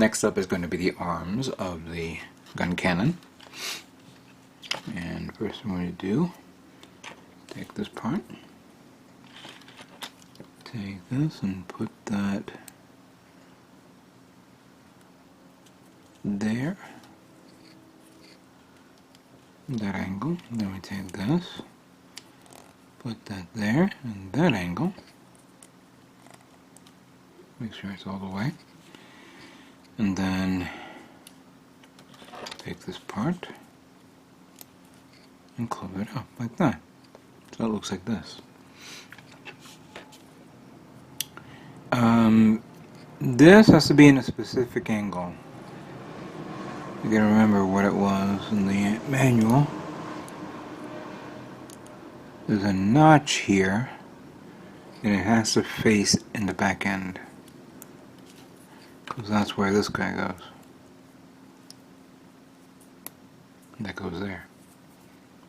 Next up is going to be the arms of the gun cannon. And first I'm going to do, take this part, take this and put that there, that angle. Then we take this, put that there, and that angle. Make sure it's all the way. And then take this part and close it up like that. So it looks like this. This has to be in a specific angle. You gotta remember what it was in the manual. There's a notch here, and it has to face in the back end, because that's where this guy goes. And that goes there.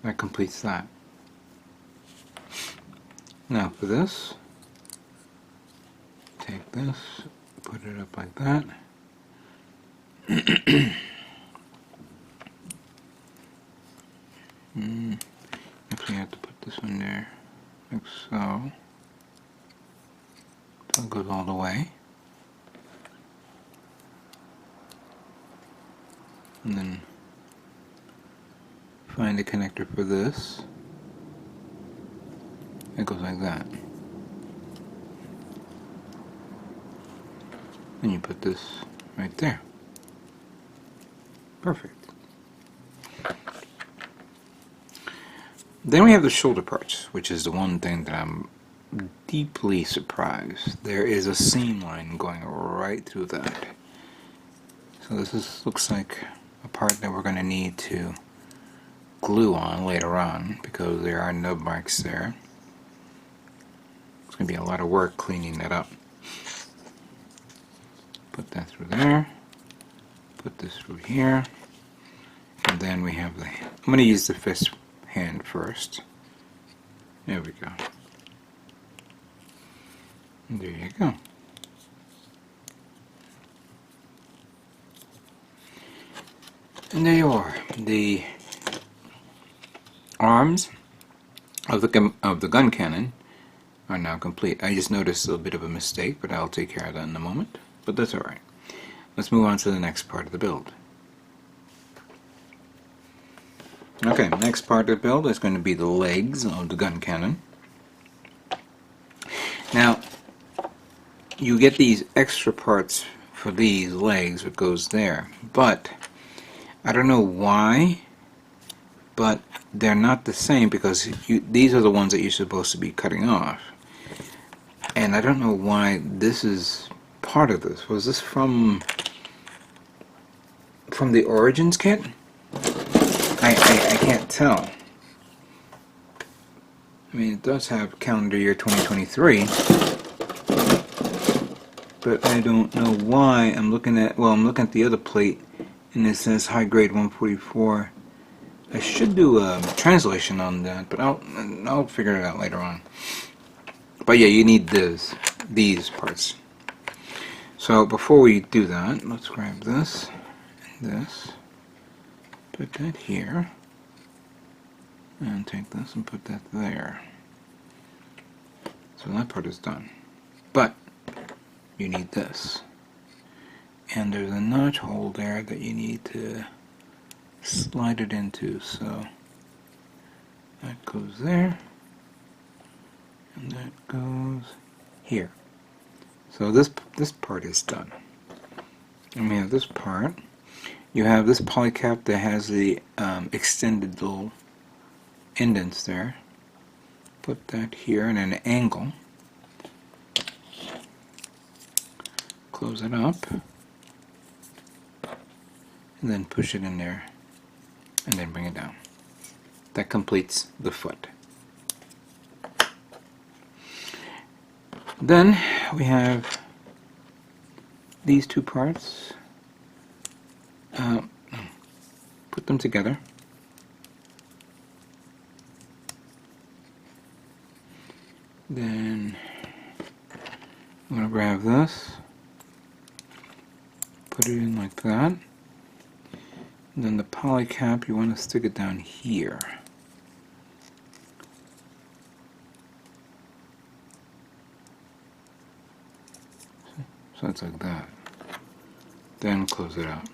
That completes that. Now for this, take this, put it up like that. Actually, I have to put this in there, like so. So it goes all the way. And then find a connector for this. It goes like that. And you put this right there. Perfect. Then we have the shoulder parts, which is the one thing that I'm deeply surprised. There is a seam line going right through that. So this looks like a part that we're going to need to glue on later on, because there are nub marks there. It's going to be a lot of work cleaning that up. Put that through there. Put this through here. And then we have the... I'm going to use the fist hand first. There we go. And there you go. And there you are. The arms of the gun cannon are now complete. I just noticed a little bit of a mistake, but I'll take care of that in a moment. But that's alright. Let's move on to the next part of the build. Okay, next part of the build is going to be the legs of the gun cannon. Now, you get these extra parts for these legs, what goes there, but I don't know why, but they're not the same, because these are the ones that you're supposed to be cutting off. And I don't know why this is part of this. Was this from the Origins kit? I can't tell. I mean, it does have calendar year 2023, but I don't know why. I'm looking at the other plate, and it says high grade 144. I should do a translation on that, but I'll figure it out later on. But yeah, you need these parts. So before we do that, let's grab this and this. Put that here, and take this and put that there. So that part is done. But you need this. And there's a notch hole there that you need to slide it into. So that goes there, and that goes here. So this part is done. And we have this part. You have this polycap that has the extended little indents there. Put that here in an angle. Close it up. And then push it in there. And then bring it down. That completes the foot. Then we have these two parts. Put them together. Then I'm going to grab this put it in like that. And then the poly cap, you want to stick it down here. So it's like that. Then close it out.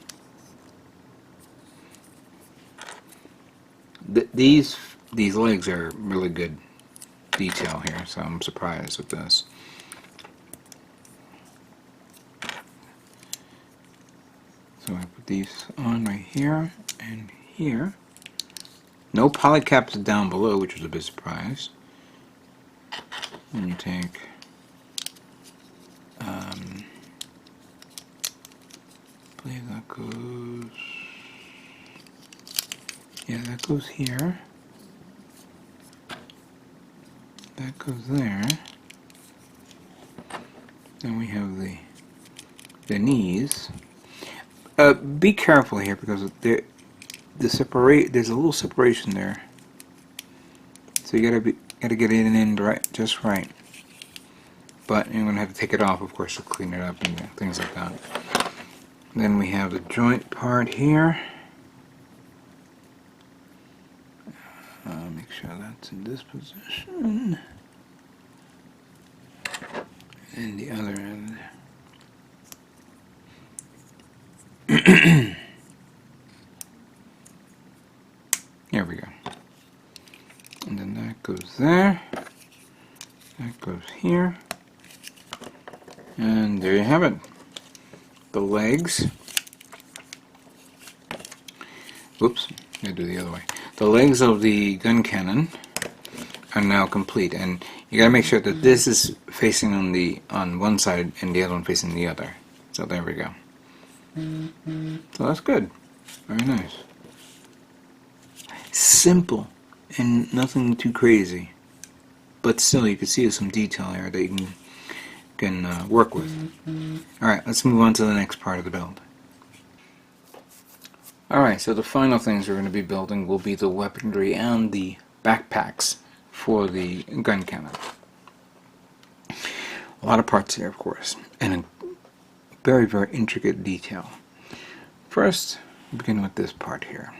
These legs are really good detail here, so I'm surprised with this. So I put these on right here and here. No poly caps down below, which was a bit surprise. And you take I believe that goes, yeah, that goes here. That goes there. Then we have the knees. Be careful here because there's a little separation there. So you gotta get it in right, just right. But you're gonna have to take it off, of course, to clean it up and things like that. Then we have the joint part here. Make sure that's in this position. And the other end. There we go. And then that goes there. That goes here. And there you have it. The legs. Whoops, I gotta do it the other way. The legs of the Guncannon are now complete, and you gotta make sure that this is facing on one side and the other one facing the other. So there we go. So that's good. Very nice. Simple and nothing too crazy, but still you can see some detail here that you can work with. Alright, let's move on to the next part of the build. Alright, so the final things we're going to be building will be the weaponry and the backpacks for the Guncannon. A lot of parts here, of course, and a very, very intricate detail. First, begin with this part here.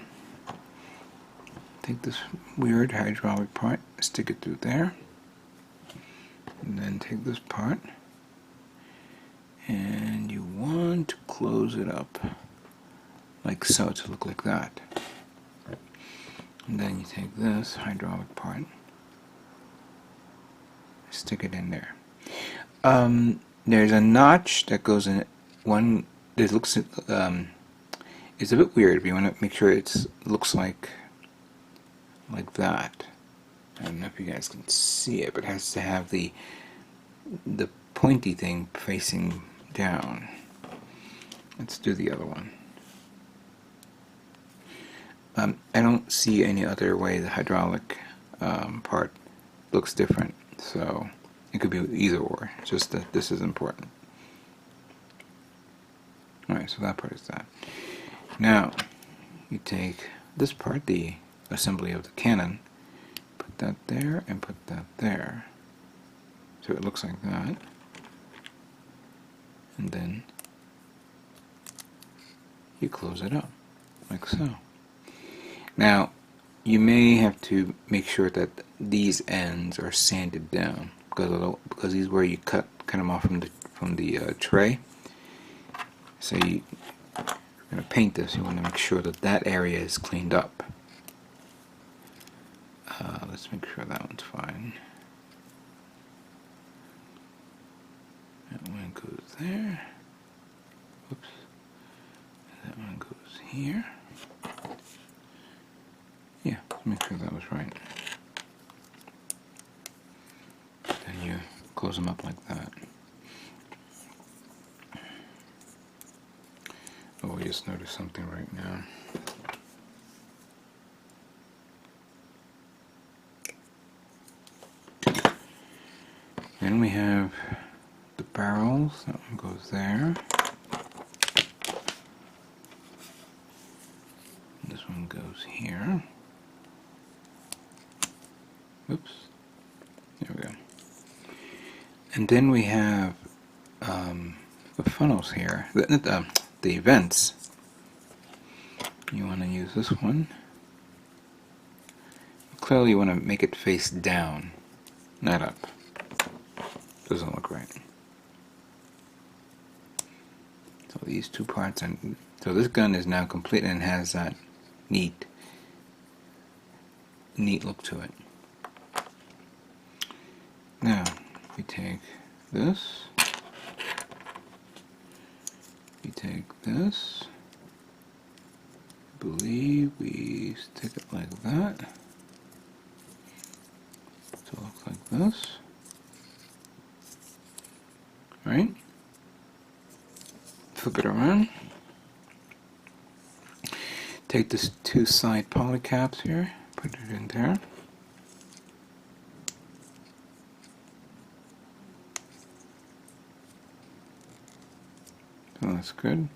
Take this weird hydraulic part, stick it through there, and then take this part, and you want to close it up like so to look like that. And then you take this hydraulic part, stick it in there. There's a notch that goes in one. It looks it's a bit weird, but you want to make sure it looks like that. I don't know if you guys can see it, but it has to have the pointy thing facing down. Let's do the other one. I don't see any other way the hydraulic part looks different, so it could be either or, just that this is important. Alright, so that part is that. Now, you take this part, the assembly of the cannon, put that there and put that there. So it looks like that. And then you close it up, like so. Now, you may have to make sure that these ends are sanded down, because these are where you cut them off from the tray. So you're going to paint this, you want to make sure that that area is cleaned up. Let's make sure that one's fine. That one goes there. Whoops. That one goes here. Yeah, let's make sure that was right. Then you close them up like that. Oh, we just noticed something right now. Then we have the barrels. That one goes there. This one goes here. Oops. There we go. And then we have the funnels here. The the vents. You want to use this one. Clearly you want to make it face down, not up. Doesn't look right. So these two parts, and so this gun is now complete and has that neat look to it. Now we take this. We take this. I believe we stick it like that. So it looks like this. Right? Flip it around. Take this two side poly caps here, put it in there. So that's good.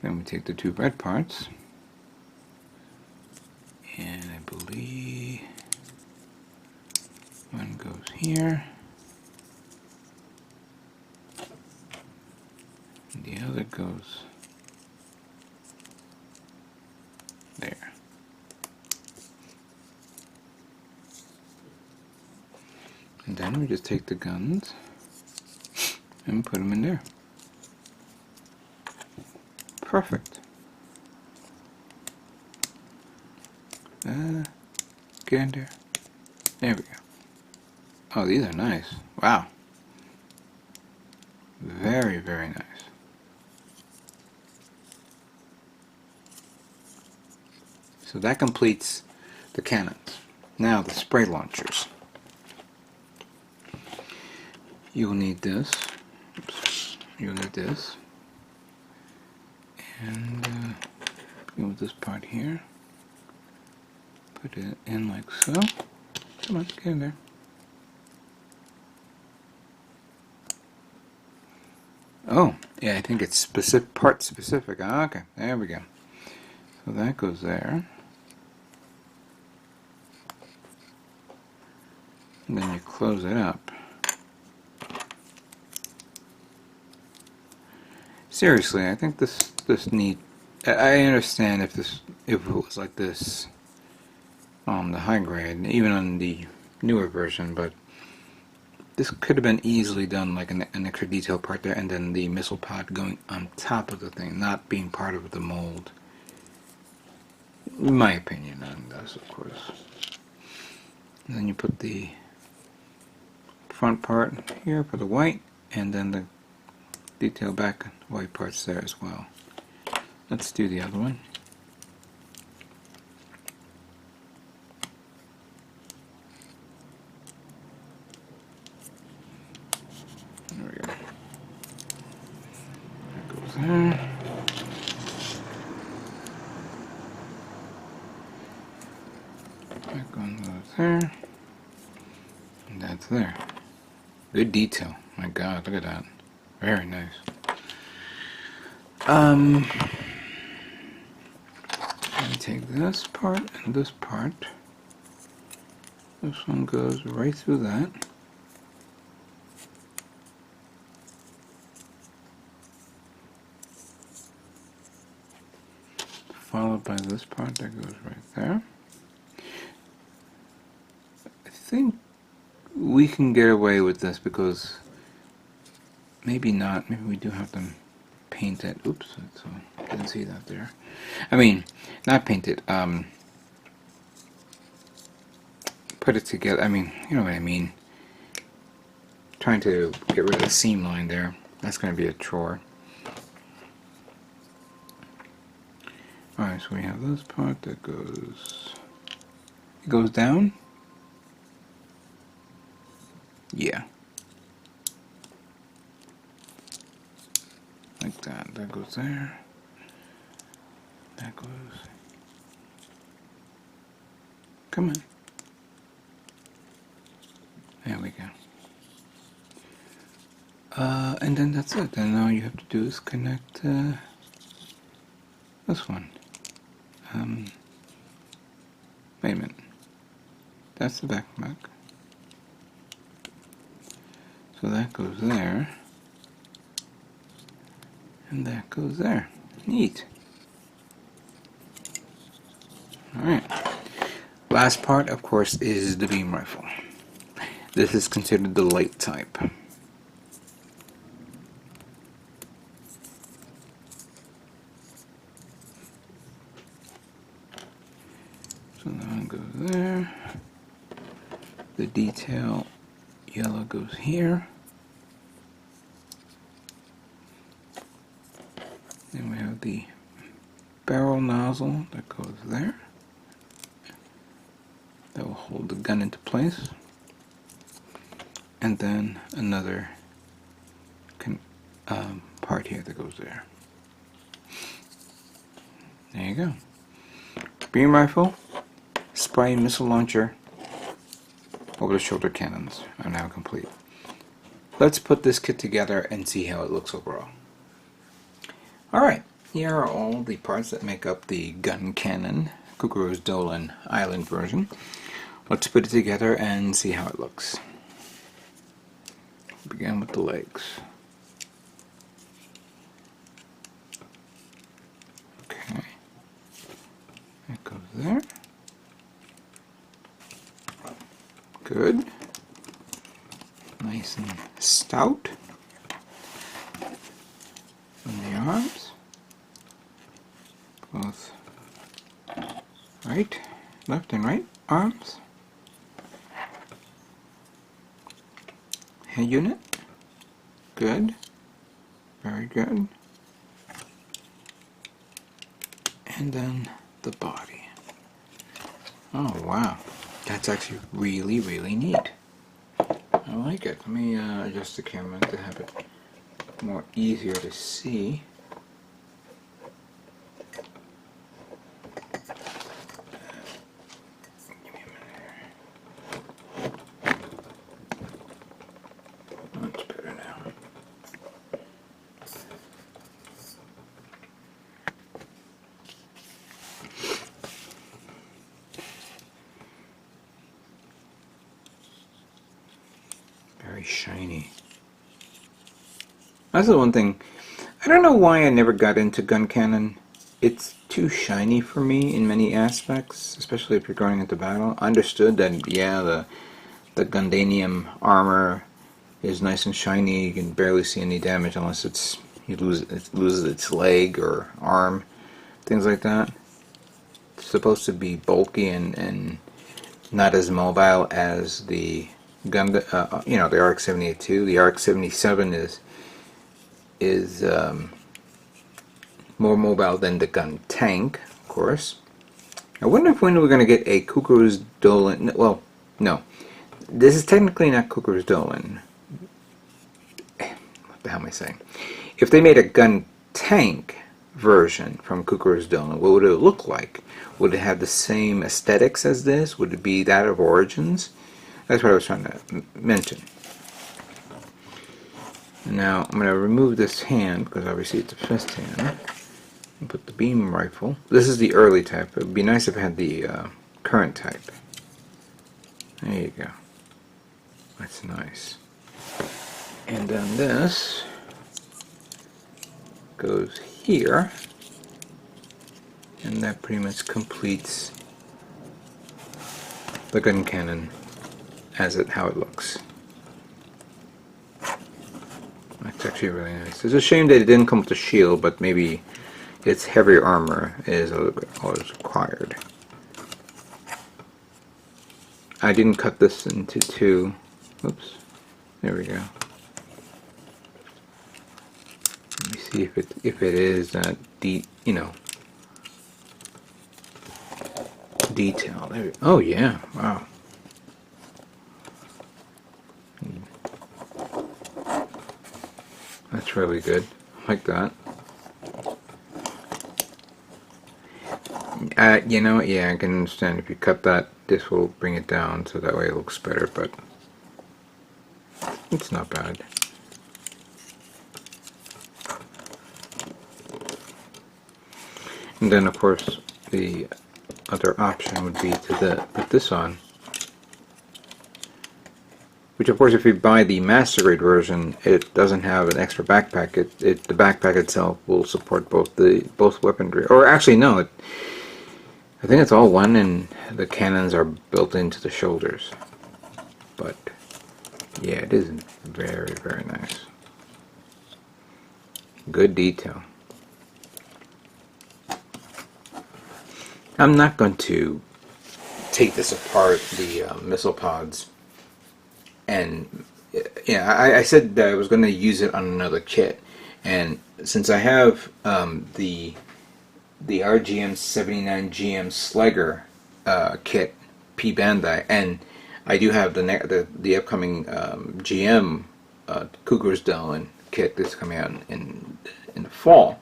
Then we take the two red parts, and I believe one goes here, and the other goes there. And then we just take the guns and put them in there. Perfect. Get in there. There we go. Oh, these are nice. Wow. Very, very nice. So that completes the cannons. Now the spray launchers. You'll need this. Oops. You'll need this. And with this part here, put it in like so. Come on, get in there. Oh, yeah, I think it's part specific. Ah, okay, there we go. So that goes there. And then you close it up. Seriously, I think this need. I understand if it was like this on the high grade, even on the newer version, but this could have been easily done like an extra detail part there, and then the missile pod going on top of the thing, not being part of the mold. In my opinion on this, of course. And then you put the front part here for the white, and then the detail back white parts there as well. Let's do the other one. There we go. That goes there. That one goes there. And that's there. Good detail. My God, look at that. Very nice. Let me take this part and this part. This one goes right through that. Followed by this part that goes right there. I think we can get away with this because maybe not. Maybe we do have to paint it. Oops, so didn't see that there. I mean, not paint it. Put it together. I mean, you know what I mean. Trying to get rid of the seam line there. That's going to be a chore. Alright, so we have this part that goes... It goes down? Yeah. Like that. That goes there. That goes... Come on. There we go. And then that's it. And all you have to do is connect this one. Wait a minute. That's the backpack. So that goes there. And that goes there. Neat. Alright. Last part, of course, is the beam rifle. This is considered the light type. So that one goes there. The detail yellow goes here. Then we have the barrel nozzle that goes there. That will hold the gun into place. And then another part here that goes there. There you go. Beam rifle, spy missile launcher, over-the-shoulder cannons are now complete. Let's put this kit together and see how it looks overall. Alright, here are all the parts that make up the Guncannon Cucuruz Dolan Island version. Let's put it together and see how it looks. Begin with the legs. Okay, that goes there. Good. Nice and stout. And the arms. Both right, left and right arms. Head unit. Good. Very good. And then the body. Oh wow. That's actually really, really neat. I like it. Let me adjust the camera to have it more easier to see. Give me a minute here. That's better now. Very shiny. That's the one thing. I don't know why I never got into Guncannon. It's too shiny for me in many aspects, especially if you're going into battle. I understood that, yeah, the Gundanium armor is nice and shiny. You can barely see any damage unless it loses its leg or arm, things like that. It's supposed to be bulky and not as mobile as the the RX-78-2. The RX-77 is more mobile than the gun tank, of course. I wonder if when we're going to get a Cucuruz Dolan. Well, no, this is technically not Cucuruz Dolan. What the hell am I saying? If they made a gun tank version from Cucuruz Dolan, what would it look like? Would it have the same aesthetics as this? Would it be that of Origins? That's what I was trying to mention. Now I'm going to remove this hand because obviously it's a fist hand and put the beam rifle. This is the early type. It would be nice if it had the current type. There you go. That's nice. And then this goes here, and that pretty much completes the Guncannon how it looks. That's actually really nice. It's a shame that it didn't come with a shield, but maybe its heavier armor is a little bit all is required. I didn't cut this into two. Oops. There we go. Let me see if it is detail. There. Oh yeah. Wow. That's really good. Like that. Yeah, I can understand if you cut that, this will bring it down so that way it looks better, but it's not bad. And then of course the other option would be to put this on Which, of course, if you buy the master grade version, it doesn't have an extra backpack. The backpack itself will support both weaponry. Or actually, no, I think it's all one, and the cannons are built into the shoulders. But yeah, it is very, very nice. Good detail. I'm not going to take this apart, the missile pods, and yeah, I said that I was going to use it on another kit, and since I have the RGM 79 GM Slugger kit, P Bandai, and I do have the upcoming GM Cucuruz Dolan kit that's coming out in the fall.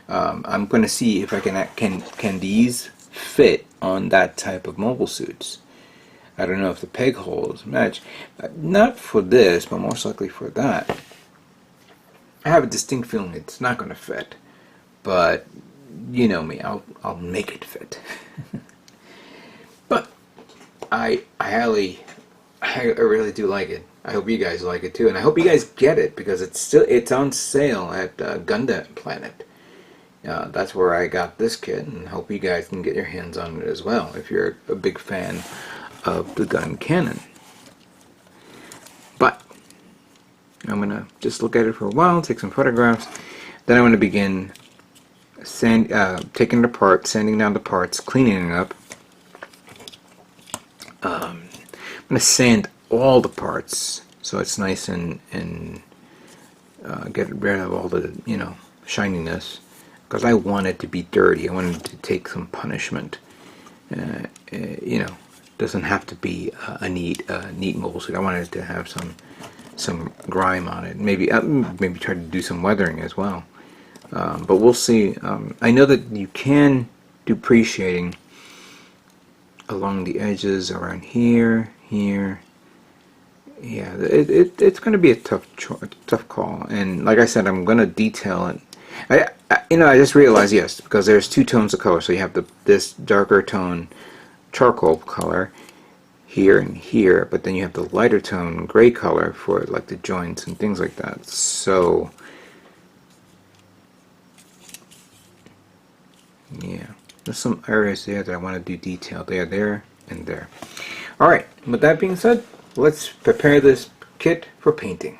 I'm going to see if I can these fit on that type of mobile suits. I don't know if the peg holes match. Not for this, but most likely for that. I have a distinct feeling it's not going to fit, but you know me, I'll make it fit. But I really do like it. I hope you guys like it too, and I hope you guys get it because it's on sale at Gundam Planet. That's where I got this kit, and hope you guys can get your hands on it as well if you're a big fan of the Guncannon. But I'm gonna just look at it for a while, take some photographs, then I'm gonna begin taking it apart, sanding down the parts, cleaning it up. I'm gonna sand all the parts so it's nice and get rid of all the shininess, because I want it to be dirty. I want it to take some punishment. Doesn't have to be a neat mobile suit. I wanted it to have some grime on it. Maybe try to do some weathering as well. But we'll see. I know that you can do pre-shading along the edges, around here. Yeah, it's going to be a tough call. And like I said, I'm going to detail it. I just realized, yes, because there's two tones of color. So you have this darker tone charcoal color here and here, but then you have the lighter tone gray color for like the joints and things like that. So yeah, there's some areas there that I want to do detail. There, and there. Alright, with that being said, let's prepare this kit for painting.